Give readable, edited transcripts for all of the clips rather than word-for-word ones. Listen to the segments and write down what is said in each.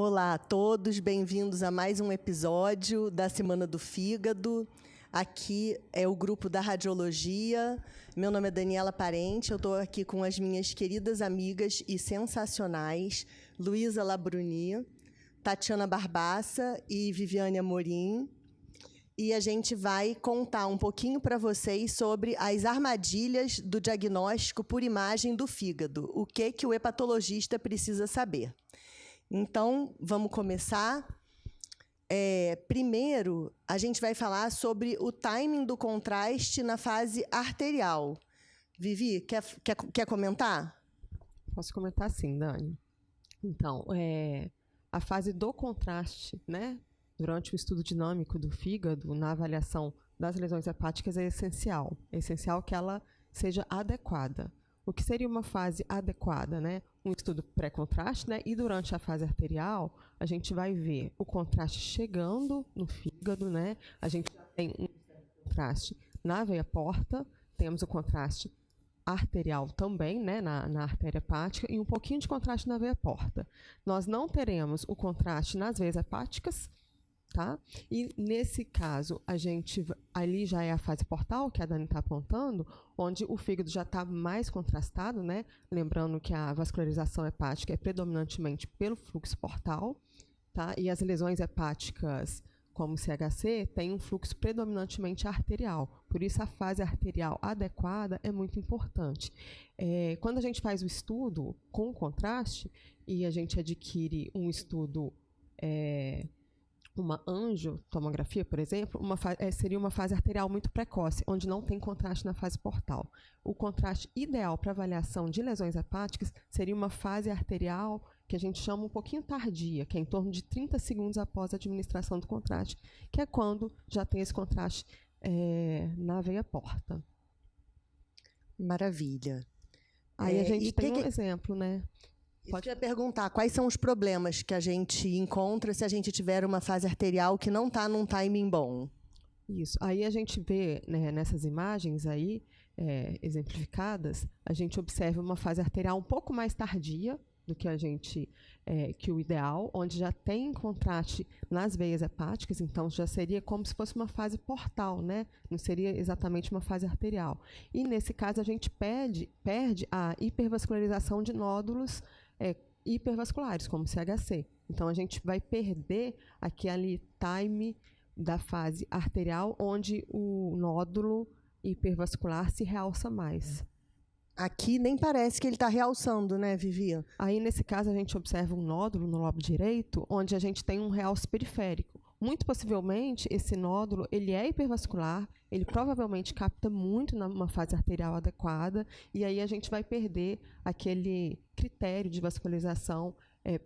Olá a todos, bem-vindos a mais um episódio da Semana do Fígado. Aqui é o grupo da Radiologia. Meu nome é Daniela Parente, eu estou aqui com as minhas queridas amigas e sensacionais, Luísa Labruni, Tatiana Barbaça e Viviane Amorim. E a gente vai contar um pouquinho para vocês sobre as armadilhas do diagnóstico por imagem do fígado, o que o hepatologista precisa saber. Então, vamos começar. Primeiro, a gente vai falar sobre o timing do contraste na fase arterial. Vivi, quer comentar? Posso comentar sim, Dani. Então, a fase do contraste, né, durante o estudo dinâmico do fígado, na avaliação das lesões hepáticas, é essencial. É essencial que ela seja adequada. O que seria uma fase adequada, né? Um estudo pré-contraste, né? E durante a fase arterial, a gente vai ver o contraste chegando no fígado, né? A gente já tem um contraste na veia porta, temos o contraste arterial também, né? Na artéria hepática, e um pouquinho de contraste na veia porta. Nós não teremos o contraste nas veias hepáticas, tá? E nesse caso, ali já é a fase portal, que a Dani está apontando, onde o fígado já está mais contrastado, né? Lembrando que a vascularização hepática é predominantemente pelo fluxo portal, tá? E as lesões hepáticas, como o CHC, têm um fluxo predominantemente arterial. Por isso, a fase arterial adequada é muito importante. Quando a gente faz o estudo com contraste, e a gente adquire um estudo... uma angiotomografia, por exemplo, seria uma fase arterial muito precoce, onde não tem contraste na fase portal. O contraste ideal para avaliação de lesões hepáticas seria uma fase arterial que a gente chama um pouquinho tardia, que é em torno de 30 segundos após a administração do contraste, que é quando já tem esse contraste na veia porta. Maravilha. Aí a gente tem um exemplo, né? Pode perguntar quais são os problemas que a gente encontra se a gente tiver uma fase arterial que não está num timing bom. Isso. Aí a gente vê, né, nessas imagens aí, exemplificadas, a gente observa uma fase arterial um pouco mais tardia do que que o ideal, onde já tem contraste nas veias hepáticas, então já seria como se fosse uma fase portal, né? Não seria exatamente uma fase arterial. E nesse caso a gente perde a hipervascularização de nódulos hipervasculares, como o CHC. Então a gente vai perder aquele time da fase arterial, onde o nódulo hipervascular se realça mais. Aqui nem parece que ele está realçando, né, Vivi? Aí, nesse caso, a gente observa um nódulo no lobo direito, onde a gente tem um realce periférico. Muito possivelmente, esse nódulo ele é hipervascular, ele provavelmente capta muito numa fase arterial adequada, e aí a gente vai perder aquele critério de vascularização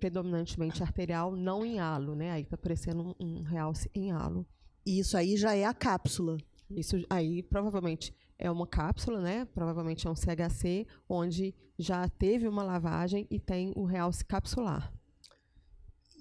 predominantemente arterial, não em halo, né? Aí está aparecendo um realce em halo. E isso aí já é a cápsula. Isso aí provavelmente é uma cápsula, né? Provavelmente é um CHC, onde já teve uma lavagem e tem o realce capsular.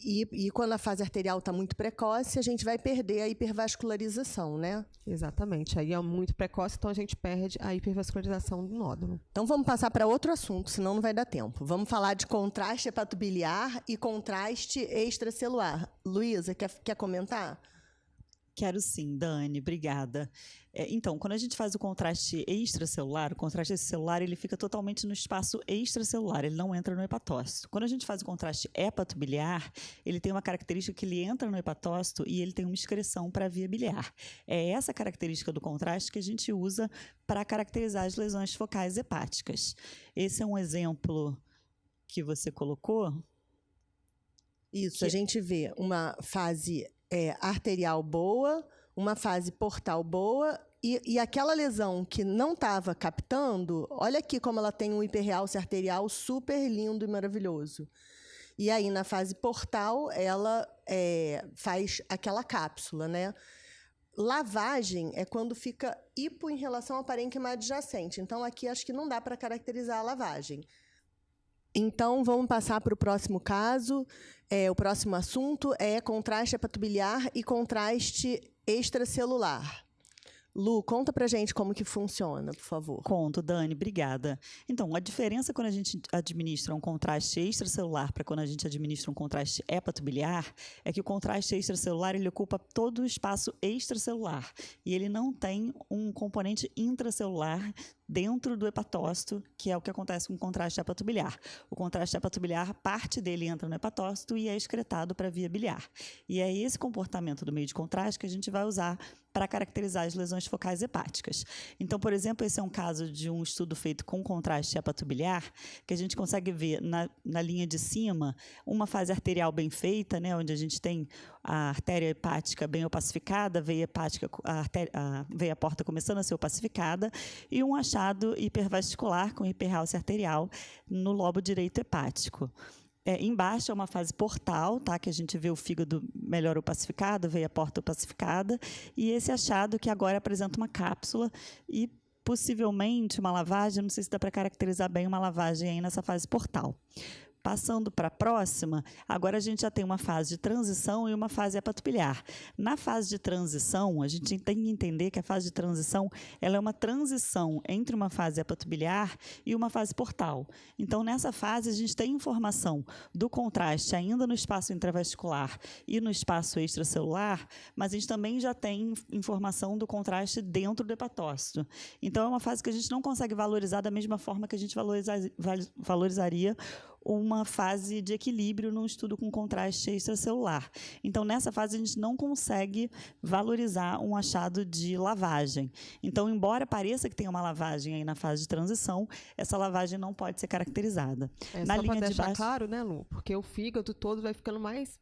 E quando a fase arterial está muito precoce, a gente vai perder a hipervascularização, né? Exatamente. Aí é muito precoce, então a gente perde a hipervascularização do nódulo. Então vamos passar para outro assunto, senão não vai dar tempo. Vamos falar de contraste hepatobiliar e contraste extracelular. Luísa, quer comentar? Quero sim, Dani, obrigada. Então, quando a gente faz o contraste extracelular, o contraste extracelular ele fica totalmente no espaço extracelular, ele não entra no hepatócito. Quando a gente faz o contraste hepatobiliar, ele tem uma característica que ele entra no hepatócito e ele tem uma excreção para a via biliar. É essa característica do contraste que a gente usa para caracterizar as lesões focais hepáticas. Esse é um exemplo que você colocou. Isso, a gente vê uma fase arterial boa, uma fase portal boa, e aquela lesão que não estava captando, olha aqui como ela tem um hiperrealce arterial super lindo e maravilhoso. E aí, na fase portal, ela faz aquela cápsula, né? Lavagem é quando fica hipo em relação ao parênquima adjacente. Então, aqui acho que não dá para caracterizar a lavagem. Então, vamos passar para o próximo caso. O próximo assunto é contraste hepatobiliar e contraste extracelular. Lu, conta pra gente como que funciona, por favor. Conto, Dani, obrigada. Então, a diferença quando a gente administra um contraste extracelular para quando a gente administra um contraste hepatobiliar é que o contraste extracelular ele ocupa todo o espaço extracelular e ele não tem um componente intracelular dentro do hepatócito, que é o que acontece com o contraste hepatobiliar. O contraste hepatobiliar, parte dele entra no hepatócito e é excretado para a via biliar. E é esse comportamento do meio de contraste que a gente vai usar para caracterizar as lesões focais hepáticas. Então, por exemplo, esse é um caso de um estudo feito com contraste hepatobiliar, que a gente consegue ver na linha de cima uma fase arterial bem feita, né, onde a gente tem a artéria hepática bem opacificada, a veia hepática, a veia porta começando a ser opacificada, e um achado hipervascular com hiperrálcia arterial no lobo direito hepático. Embaixo é uma fase portal, tá? Que a gente vê o fígado melhor opacificado, veia porta opacificada, e esse achado que agora apresenta uma cápsula e possivelmente uma lavagem, não sei se dá para caracterizar bem uma lavagem aí nessa fase portal. Passando para a próxima, agora a gente já tem uma fase de transição e uma fase hepatobiliar. Na fase de transição, a gente tem que entender que a fase de transição ela é uma transição entre uma fase hepatobiliar e uma fase portal. Então, nessa fase, a gente tem informação do contraste ainda no espaço intravascular e no espaço extracelular, mas a gente também já tem informação do contraste dentro do hepatócito. Então, é uma fase que a gente não consegue valorizar da mesma forma que a gente valorizaria uma fase de equilíbrio num estudo com contraste extracelular. Então, nessa fase, a gente não consegue valorizar um achado de lavagem. Então, embora pareça que tenha uma lavagem aí na fase de transição, essa lavagem não pode ser caracterizada. Na linha de baixo, claro, né, Lu? Porque o fígado todo vai ficando mais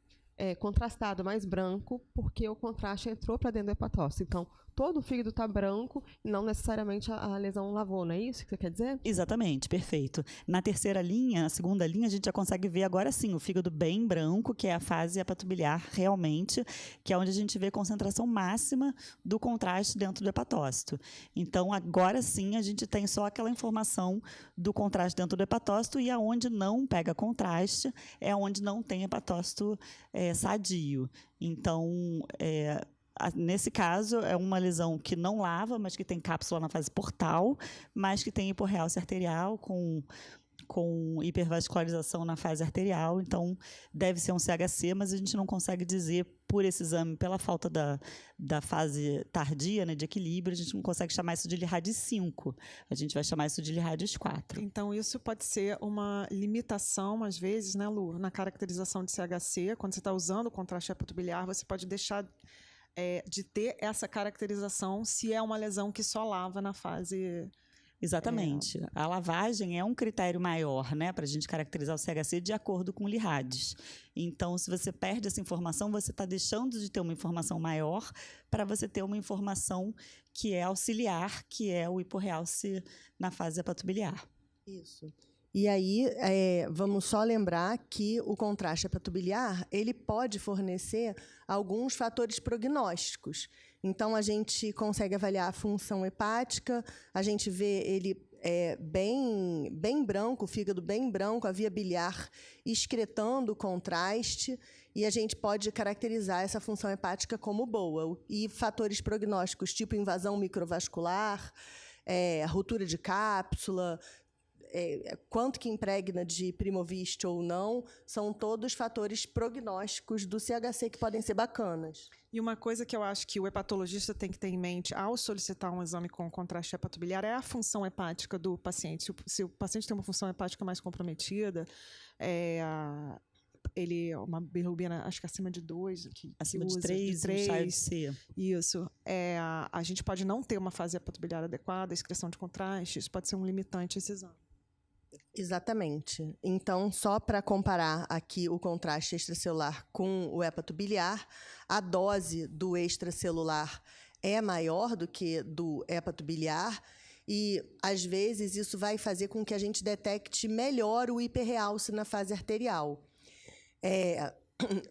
contrastado, mais branco, porque o contraste entrou para dentro do hepatócito. Então, todo o fígado está branco e não necessariamente a lesão lavou, não é isso que você quer dizer? Exatamente, perfeito. Na terceira linha, na segunda linha, a gente já consegue ver agora sim o fígado bem branco, que é a fase hepatobiliar realmente, que é onde a gente vê a concentração máxima do contraste dentro do hepatócito. Então, agora sim, a gente tem só aquela informação do contraste dentro do hepatócito e aonde não pega contraste é onde não tem hepatócito sadio. Então, nesse caso, é uma lesão que não lava, mas que tem cápsula na fase portal, mas que tem hiporreálcia arterial com hipervascularização na fase arterial. Então, deve ser um CHC, mas a gente não consegue dizer por esse exame, pela falta da fase tardia, né, de equilíbrio, a gente não consegue chamar isso de Lirades 5. A gente vai chamar isso de Lirades 4. Então, isso pode ser uma limitação, às vezes, né, Lu, na caracterização de CHC. Quando você está usando o contraste hepatobiliar, você pode deixar de ter essa caracterização se é uma lesão que só lava na fase... Exatamente. A lavagem é um critério maior, né, para a gente caracterizar o CHC de acordo com o Lirades. Então, se você perde essa informação, você está deixando de ter uma informação maior para você ter uma informação que é auxiliar, que é o hiporreálce na fase hepatobiliar. Isso. E aí, vamos só lembrar que o contraste hepatobiliar ele pode fornecer alguns fatores prognósticos. Então, a gente consegue avaliar a função hepática, a gente vê ele bem branco, o fígado bem branco, a via biliar excretando o contraste, e a gente pode caracterizar essa função hepática como boa. E fatores prognósticos, tipo invasão microvascular, ruptura de cápsula, quanto que impregna de Primovisc ou não, são todos fatores prognósticos do CHC que podem ser bacanas. E uma coisa que eu acho que o hepatologista tem que ter em mente ao solicitar um exame com contraste hepatobiliar é a função hepática do paciente. Se o paciente tem uma função hepática mais comprometida, uma bilirrubina, acho que acima de 2, acima de 3, um ensaio de C. Isso. A gente pode não ter uma fase hepatobiliar adequada, excreção de contraste, isso pode ser um limitante a esse exame. Exatamente. Então, só para comparar aqui o contraste extracelular com o hepatobiliar, a dose do extracelular é maior do que do hepatobiliar e, às vezes, isso vai fazer com que a gente detecte melhor o hiperreálce na fase arterial.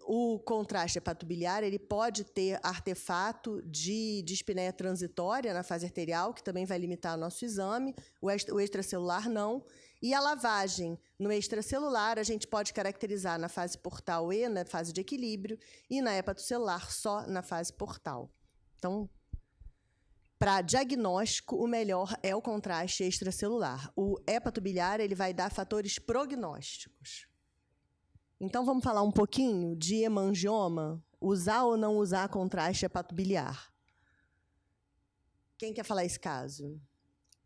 O contraste hepatobiliar ele pode ter artefato de dispneia transitória na fase arterial, que também vai limitar o nosso exame, o extracelular não. E a lavagem no extracelular a gente pode caracterizar na fase portal e na fase de equilíbrio, e na hepatocelular só na fase portal. Então, para diagnóstico, o melhor é o contraste extracelular. O hepatobiliar ele vai dar fatores prognósticos. Então, vamos falar um pouquinho de hemangioma, usar ou não usar contraste hepatobiliar. Quem quer falar esse caso?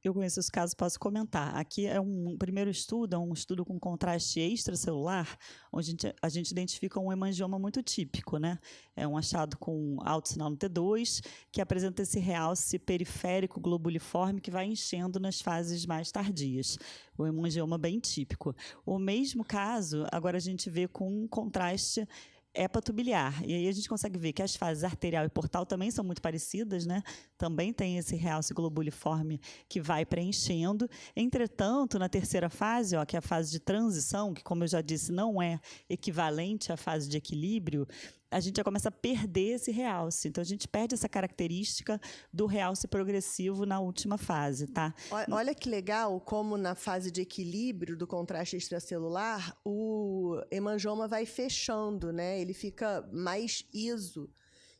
Eu conheço esse caso, posso comentar. Aqui é um primeiro estudo, é um estudo com contraste extracelular, onde a gente identifica um hemangioma muito típico, né? É um achado com alto sinal no T2, que apresenta esse realce periférico globuliforme que vai enchendo nas fases mais tardias. O hemangioma bem típico. O mesmo caso, agora a gente vê com um contraste hepatobiliar. E aí a gente consegue ver que as fases arterial e portal também são muito parecidas, né? Também tem esse realce globuliforme que vai preenchendo. Entretanto, na terceira fase, ó, que é a fase de transição, que, como eu já disse, não é equivalente à fase de equilíbrio, a gente já começa a perder esse realce. Então, a gente perde essa característica do realce progressivo na última fase, tá? Olha que legal como na fase de equilíbrio do contraste extracelular, o hemangioma vai fechando, né? Ele fica mais iso.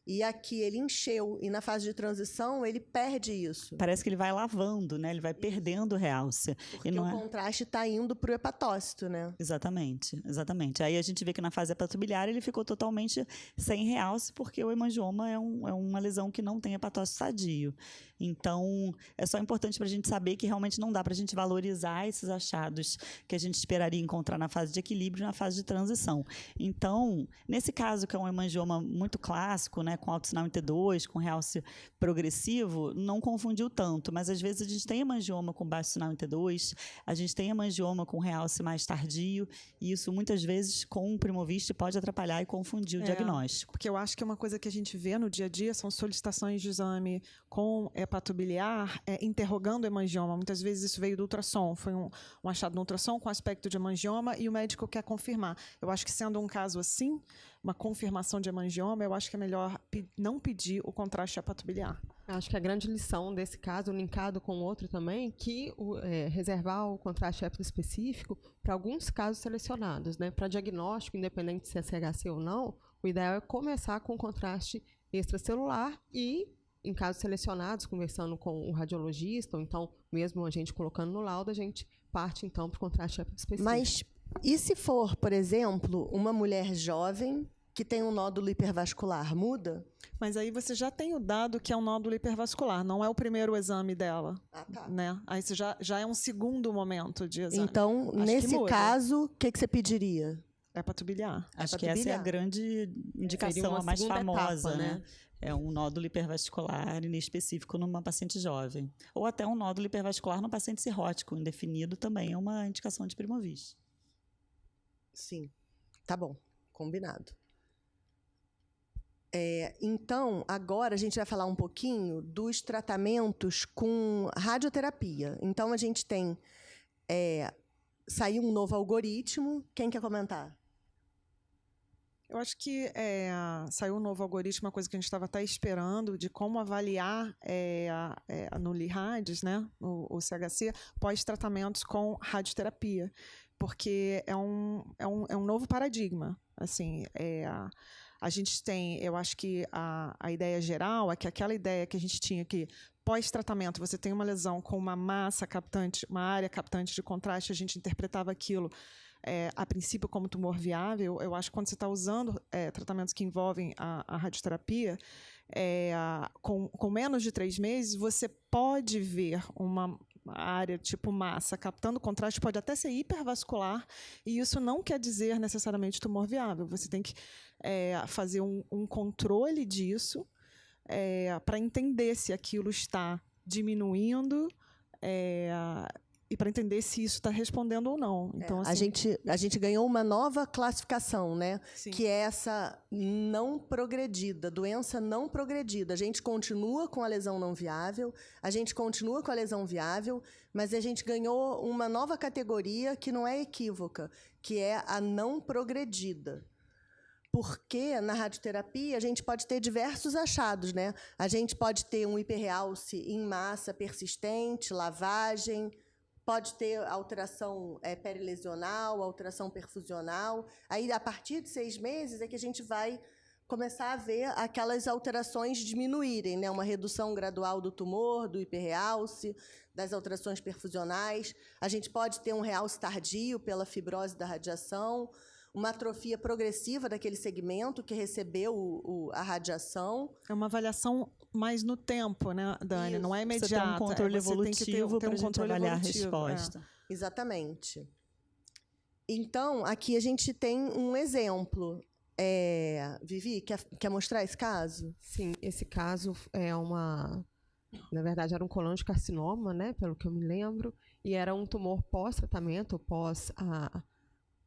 E aqui ele encheu, e na fase de transição ele perde isso. Parece que ele vai lavando, né? Ele vai perdendo o realce. Porque o contraste está indo para o hepatócito, né? Exatamente, exatamente. Aí a gente vê que na fase hepatobiliar ele ficou totalmente sem realce, porque o hemangioma é uma lesão que não tem hepatócito sadio. Então, é só importante para a gente saber que realmente não dá para a gente valorizar esses achados que a gente esperaria encontrar na fase de equilíbrio e na fase de transição. Então, nesse caso, que é um hemangioma muito clássico, né, com alto sinal em T2, com realce progressivo, não confundiu tanto, mas às vezes a gente tem hemangioma com baixo sinal em T2, a gente tem hemangioma com realce mais tardio, e isso muitas vezes com o Primovist pode atrapalhar e confundir o diagnóstico. Porque eu acho que uma coisa que a gente vê no dia a dia são solicitações de exame com hepatobiliar, interrogando o hemangioma. Muitas vezes isso veio do ultrassom, foi um achado no ultrassom com aspecto de hemangioma e o médico quer confirmar. Eu acho que sendo um caso assim, uma confirmação de hemangioma, eu acho que é melhor não pedir o contraste hepatobiliar. Acho que a grande lição desse caso, linkado com outro também, que reservar o contraste específico para alguns casos selecionados, né? Para diagnóstico, independente se é CHC ou não, o ideal é começar com contraste extracelular e, em casos selecionados, conversando com o radiologista, ou então mesmo a gente colocando no laudo, a gente parte então para o contraste específico. Mas e se for, por exemplo, uma mulher jovem que tem um nódulo hipervascular, muda? Mas aí você já tem o dado que é um nódulo hipervascular, não é o primeiro exame dela. Ah, tá. Né? Aí você já é um segundo momento de exame. Então, Acho nesse caso, o que você pediria? Hepatobiliar. Acho que essa é a grande indicação, a mais famosa, etapa, né? É um nódulo hipervascular inespecífico numa paciente jovem. Ou até um nódulo hipervascular num paciente cirrótico indefinido também é uma indicação de Primovist. Sim. Tá bom. Combinado. Então, agora a gente vai falar um pouquinho dos tratamentos com radioterapia. Então, a gente tem... saiu um novo algoritmo. Quem quer comentar? Eu acho que saiu um novo algoritmo, uma coisa que a gente estava até esperando, de como avaliar no LIRADS, né, o CHC, pós-tratamentos com radioterapia. Porque é um novo paradigma. Assim, a gente tem, eu acho que a ideia geral é que aquela ideia que a gente tinha que pós-tratamento você tem uma lesão com uma massa captante, uma área captante de contraste, a gente interpretava aquilo a princípio como tumor viável. Eu acho que quando você está usando tratamentos que envolvem a radioterapia, com menos de 3 meses, você pode ver uma área tipo massa captando contraste, pode até ser hipervascular, e isso não quer dizer necessariamente tumor viável. Você tem que fazer um controle disso para entender se aquilo está diminuindo e para entender se isso está respondendo ou não. Então, assim, a gente ganhou uma nova classificação, né? Sim. Que é essa não progredida, doença não progredida. A gente continua com a lesão não viável, a gente continua com a lesão viável, mas a gente ganhou uma nova categoria que não é equívoca, que é a não progredida. Porque na radioterapia a gente pode ter diversos achados, né? A gente pode ter um hiperrealce em massa persistente, lavagem, pode ter alteração perilesional, alteração perfusional. Aí, a partir de 6 meses, é que a gente vai começar a ver aquelas alterações diminuírem, né? Uma redução gradual do tumor, do hiperrealce, das alterações perfusionais. A gente pode ter um realce tardio pela fibrose da radiação, uma atrofia progressiva daquele segmento que recebeu a radiação. É uma avaliação mais no tempo, né, Dani? Isso. Não é Você imediata. tem um controle Você tem que ter evolutivo para um a gente controle avaliar a evolutivo, resposta. Exatamente. Então, aqui a gente tem um exemplo. Vivi, quer mostrar esse caso? Sim, esse caso na verdade, era um colangiocarcinoma, né, pelo que eu me lembro, e era um tumor pós-tratamento, pós a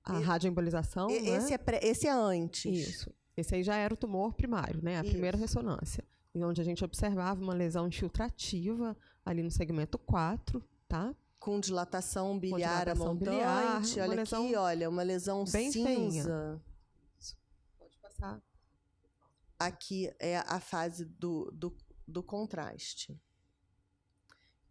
radioembolização, né? Esse é antes. Isso. Esse aí já era o tumor primário, né, a primeira ressonância, em onde a gente observava uma lesão infiltrativa ali no segmento 4, tá? Com dilatação biliar dilatação montante. biliar, Olha aqui, olha, uma lesão bem cinza. feinha. Pode passar. Aqui é a fase do contraste.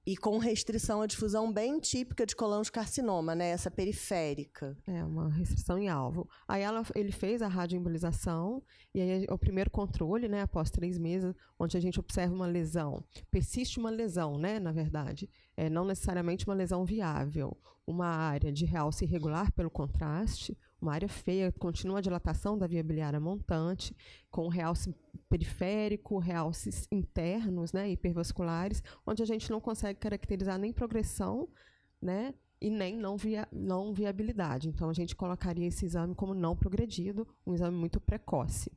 E com restrição à difusão bem típica de colangiocarcinoma, né? Essa periférica. É, uma restrição em alvo. Aí ele fez a radioembolização, e aí o primeiro controle, né, após 3 meses, onde a gente observa uma lesão. Persiste uma lesão, né, na verdade. Não necessariamente uma lesão viável. Uma área de realce irregular pelo contraste, uma área feia, contínua dilatação da via biliar montante, com realce periférico, realces internos, né, hipervasculares, onde a gente não consegue caracterizar nem progressão, né, e nem não viabilidade. Então, a gente colocaria esse exame como não progredido, um exame muito precoce.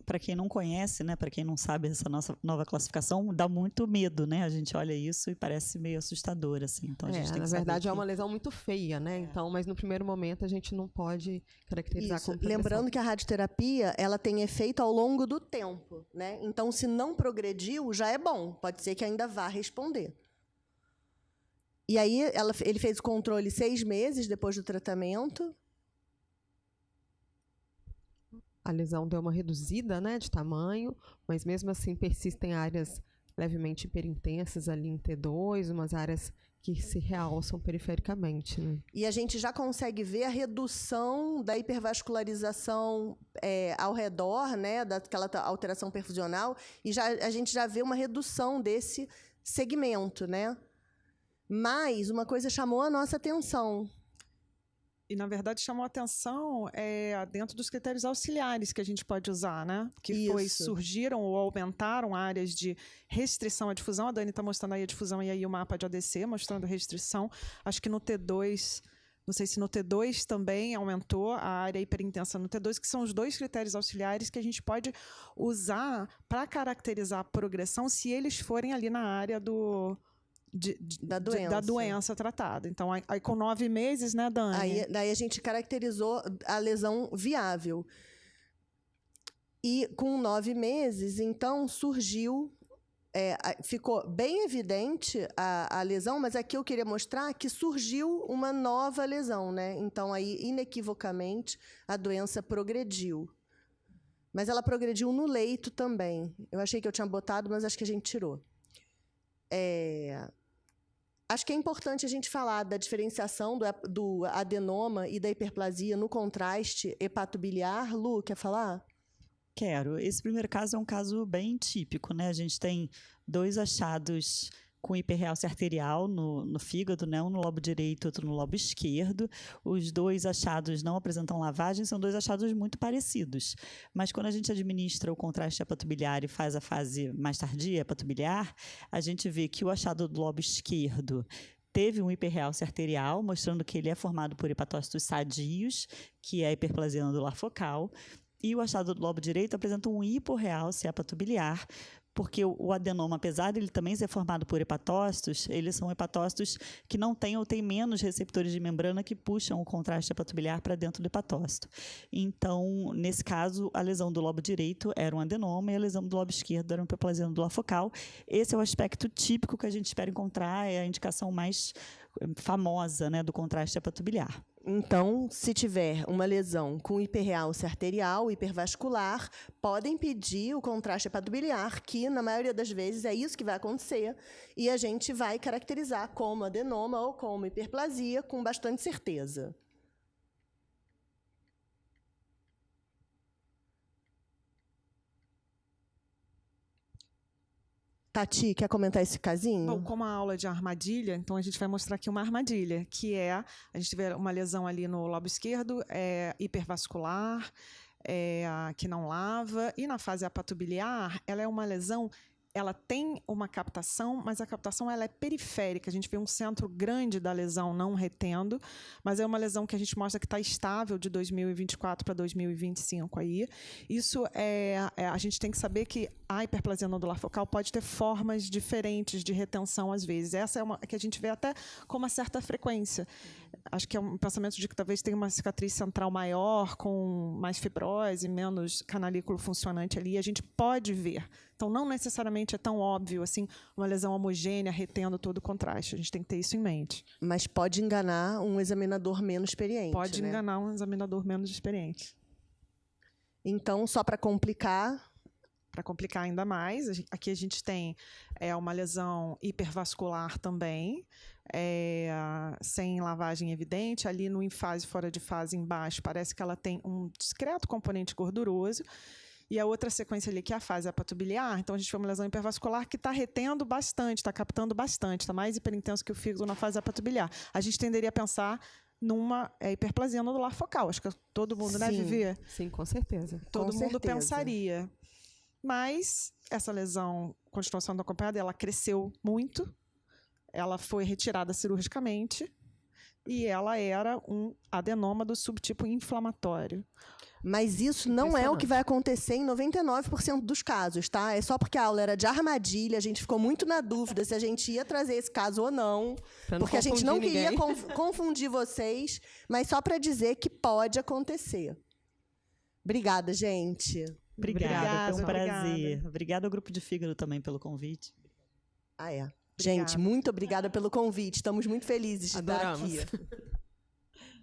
Para quem não conhece, né, para quem não sabe essa nossa nova classificação, dá muito medo, né? A gente olha isso e parece meio assustador, assim. Então a gente tem que na saber verdade, que é uma lesão muito feia, né? Então, mas no primeiro momento a gente não pode caracterizar Isso. como progressão. Lembrando que a radioterapia, ela tem efeito ao longo do tempo, né? Então, se não progrediu, já é bom. Pode ser que ainda vá responder. E aí, ele fez o controle 6 meses depois do tratamento. A lesão deu uma reduzida, né, de tamanho, mas mesmo assim persistem áreas levemente hiperintensas ali em T2, umas áreas que se realçam perifericamente, né? E a gente já consegue ver a redução da hipervascularização ao redor, né, daquela alteração perfusional, e a gente já vê uma redução desse segmento, né? Mas uma coisa chamou a nossa atenção. E, na verdade, chamou a atenção dentro dos critérios auxiliares que a gente pode usar, né? Que surgiram ou aumentaram áreas de restrição à difusão. A Dani está mostrando aí a difusão e aí o mapa de ADC, mostrando restrição. Acho que no T2, não sei se no T2 também aumentou a área hiperintensa no T2, que são os 2 critérios auxiliares que a gente pode usar para caracterizar a progressão se eles forem ali na área da doença tratada. Então, aí com 9 meses, né, Dani? Daí a gente caracterizou a lesão viável. E com 9 meses, então, surgiu... ficou bem evidente a lesão, mas aqui eu queria mostrar que surgiu uma nova lesão, né? Então, aí, inequivocamente, a doença progrediu. Mas ela progrediu no leito também. Eu achei que eu tinha botado, mas acho que a gente tirou. Acho que é importante a gente falar da diferenciação do adenoma e da hiperplasia no contraste hepatobiliar. Lu, quer falar? Quero. Esse primeiro caso é um caso bem típico, né? A gente tem 2 achados com hiperrealce arterial no fígado, né? Um no lobo direito, outro no lobo esquerdo. Os 2 achados não apresentam lavagem, são 2 achados muito parecidos. Mas quando a gente administra o contraste hepatobiliar e faz a fase mais tardia hepatobiliar, a gente vê que o achado do lobo esquerdo teve um hiperrealce arterial, mostrando que ele é formado por hepatócitos sadios, que é a hiperplasia nodular focal. E o achado do lobo direito apresenta um hiporrealce hepatobiliar, porque o adenoma, apesar de ele também ser formado por hepatócitos, eles são hepatócitos que não têm ou têm menos receptores de membrana que puxam o contraste hepatobiliar para dentro do hepatócito. Então, nesse caso, a lesão do lobo direito era um adenoma e a lesão do lobo esquerdo era uma hiperplasia nodular focal. Esse é o aspecto típico que a gente espera encontrar, é a indicação mais famosa, né, do contraste hepatobiliar. Então, se tiver uma lesão com hiperrealce arterial, hipervascular, podem pedir o contraste hepatobiliar, que, na maioria das vezes, é isso que vai acontecer, e a gente vai caracterizar como adenoma ou como hiperplasia com bastante certeza. Tati, quer comentar esse casinho? Bom, como a aula de armadilha, então a gente vai mostrar aqui uma armadilha, que é, a gente vê uma lesão ali no lobo esquerdo, hipervascular, que não lava, e na fase hepatobiliar, ela é uma lesão, ela tem uma captação, mas a captação ela é periférica. A gente vê um centro grande da lesão não retendo, mas é uma lesão que a gente mostra que está estável de 2024 para 2025 aí. Isso a gente tem que saber que a hiperplasia nodular focal pode ter formas diferentes de retenção às vezes. Essa é uma que a gente vê até com uma certa frequência. Acho que é um pensamento de que talvez tenha uma cicatriz central maior, com mais fibrose, menos canalículo funcionante ali. A gente pode ver. Então, não necessariamente é tão óbvio assim uma lesão homogênea retendo todo o contraste. A gente tem que ter isso em mente. Mas pode enganar um examinador menos experiente. Pode né? enganar um examinador menos experiente. Então, só para complicar... Para complicar ainda mais, aqui a gente tem uma lesão hipervascular também, sem lavagem evidente. Ali no em fase, fora de fase, embaixo, parece que ela tem um discreto componente gorduroso. E a outra sequência ali, que é a fase hepatobiliar, então a gente vê uma lesão hipervascular que está retendo bastante, está captando bastante, está mais hiperintenso que o fígado na fase hepatobiliar. A gente tenderia a pensar numa hiperplasia nodular focal. Acho que todo mundo, né, Vivi? Sim, com certeza. Todo mundo pensaria. Mas essa lesão continua sendo acompanhada, ela cresceu muito, ela foi retirada cirurgicamente e ela era um adenoma do subtipo inflamatório. Mas isso não é o que vai acontecer em 99% dos casos, tá? É só porque a aula era de armadilha, a gente ficou muito na dúvida se a gente ia trazer esse caso ou não, porque a gente não queria confundir vocês, mas só para dizer que pode acontecer. Obrigada, gente. Obrigada, foi um prazer. Obrigada ao Grupo de Fígado também pelo convite. Gente, muito obrigada pelo convite. Estamos muito felizes de estar aqui.